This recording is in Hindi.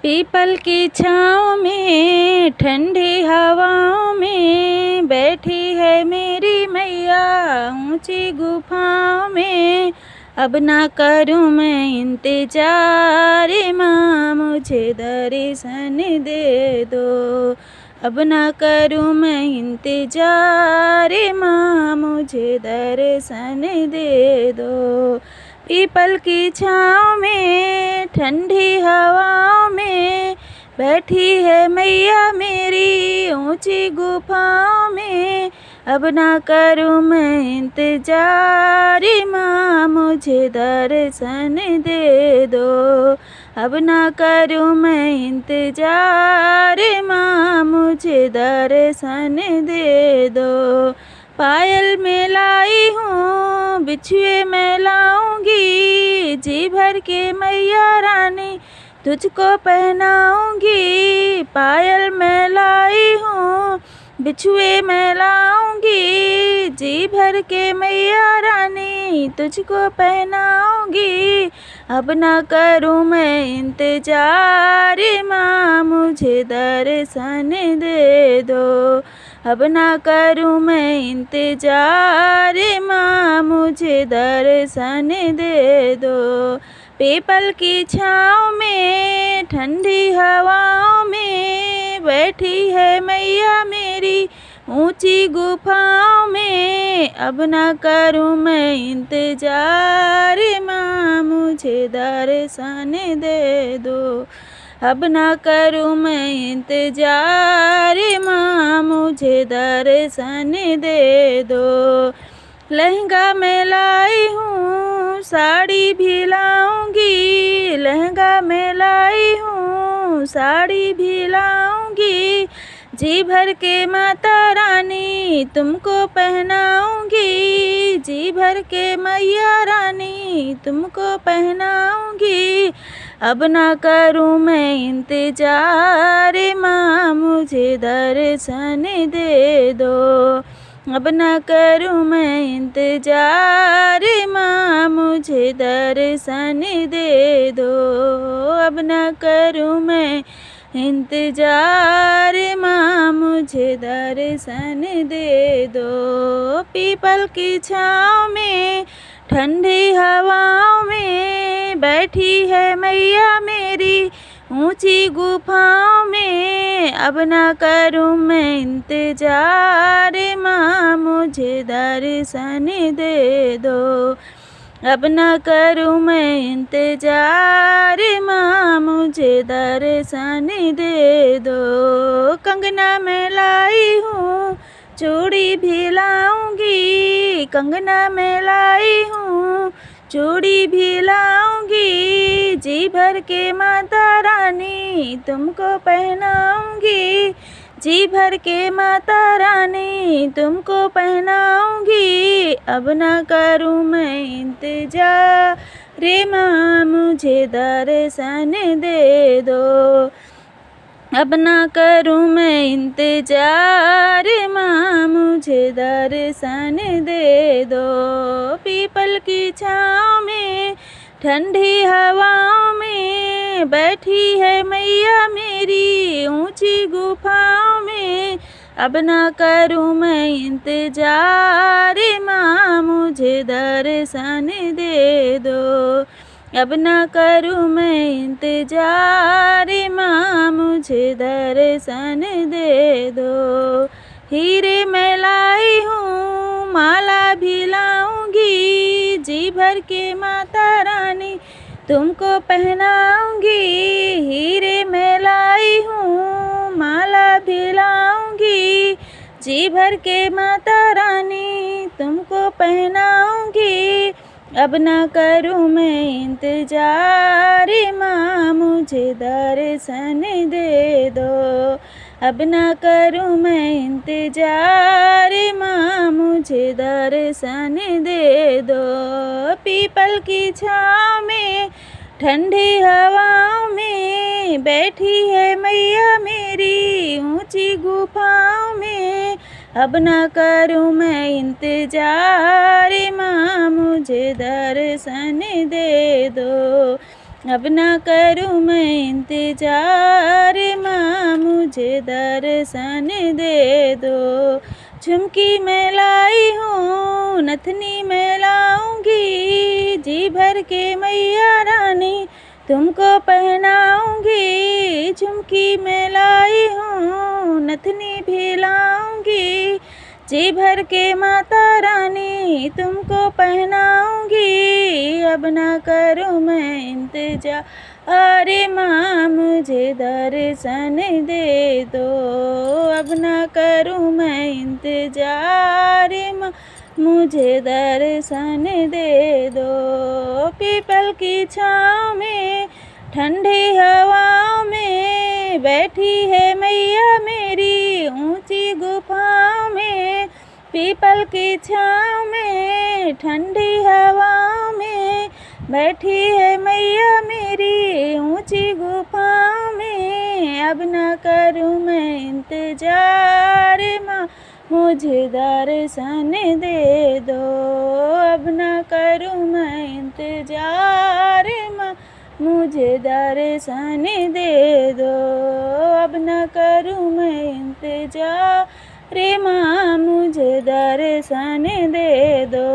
पीपल की छाँव में ठंडी हवाओं में बैठी है मेरी मैया ऊंची गुफाओं में। अब ना करूँ मैं इंतजार माँ मुझे दर्शन दे दो। अब ना करूँ मैं इंतजार माँ मुझे दर्शन दे दो। पीपल की छाँव में ठंडी हवाओं में बैठी है मैया मेरी ऊंची गुफाओं में। अब ना करूँ मैं इंतजार माँ मुझे दर्शन दे दो। अब ना करूँ मैं इंतजार माँ मुझे दर्शन दे दो। पायल में लाई हूँ बिछुए में लाऊंगी जी भर के मैया रानी तुझको पहनाऊंगी। पायल में लाई हूँ बिछुए में लाऊंगी जी भर के मैया रानी तुझको पहनाऊंगी। अब ना करूँ मैं इंतजार माँ मुझे दर्शन दे दो। अब ना करूँ मैं इंतजार माँ मुझे दर्शन दे दो। पीपल की छाँव में ठंडी हवाओं में बैठी है मैया मेरी ऊंची गुफाओं में। अब ना करूँ मैं इंतजार माँ मुझे दर्शन दे दो। अब ना करूँ मैं इंतजार माँ मुझे दर्शन दे दो। लहंगा में लाई हूँ साड़ी भी लाऊंगी लहंगा में लाई हूँ साड़ी भी लाऊंगी जी भर के माता रानी तुमको पहनाऊंगी जी भर के मैया रानी तुमको पहनाऊंगी। अब ना करूँ मैं इंतजार माँ मुझे दर्शन दे दो। अब ना करूँ मैं इंतजार माँ मुझे दर्शन दे दो। अब ना करूँ मैं इंतजार माँ मुझे दर्शन दे दो। पीपल की छाँव में ठंडी हवाओं में बैठी है मैया मेरी ऊंची गुफाओं में। अब ना करूँ मैं इंतजार माँ मुझे दर्शन दे दो। अब ना करूँ मैं इंतजार माँ मुझे दर्शन दे दो। कंगना में लाई हूँ चूड़ी भी लाऊंगी कंगना में लाई हूँ चूड़ी भी लाऊंगी जी भर के माता रानी तुमको पहनाऊंगी जी भर के माता रानी तुमको पहनाऊंगी। अब ना करूँ मैं इंतजार माँ मुझे दर्शन दे दो। अब ना करूँ मैं इंतजार माँ मुझे दर्शन दे दो। पीपल की छाँव में ठंडी हवाओं में बैठी है मैया मेरी ऊंची गुफाओं में। अब ना करूँ मैं इंतजार माँ मुझे दर्शन दे दो। अब ना करूँ मैं इंतजार माँ मुझे दर्शन दे दो। हीरे मैं लाई हूँ माला भी लाऊंगी जी भर के माता रानी तुमको पहनाऊंगी। हीरे मैं लाई हूँ माला भी लाऊंगी जी भर के माता रानी तुमको पहनाऊंगी। अब ना करूँ मैं इंतजार माँ मुझे दर्शन दे दो। अब ना करूँ मैं इंतजार माँ मुझे दर्शन दे दो। पीपल की छाँव में ठंडी हवाओं में बैठी है मैया मेरी ऊंची गुफाओं में। अब ना करूँ मैं इंतजार माँ मुझे दर्शन दे दो। अब ना करूँ मैं इंतजार, माँ मुझे दर्शन दे दो। झुमकी मैं लाई हूँ, नथनी मैं लाऊंगी, जी भर के मैया रानी तुमको पहनाऊंगी। झुमकी मैं लाई हूँ, नथनी भी लाऊंगी, जी भर के माता रानी तुमको पहनाऊंगी। अब ना करूँ मैं इंतजार, अरे माँ मुझे दर्शन दे दो। अब ना करूँ मैं इंतजार, माँ मुझे दर्शन दे दो। पीपल की छाँव में ठंडी हवाओं में बैठी है मैया मेरी ऊंची गुफाओं में। पीपल की छाँव में ठंडी हवाओं में बैठी है मैया मेरी ऊंची गुफाओं में। अब ना करूँ मैं इंतजार, माँ मुझे दर्शन दे दो। अब ना करूँ मैं इंतजार, माँ मुझे दर्शन दे दो। अब ना करूँ मैं इंतजार, रे माँ मुझे दर्शन दे दो।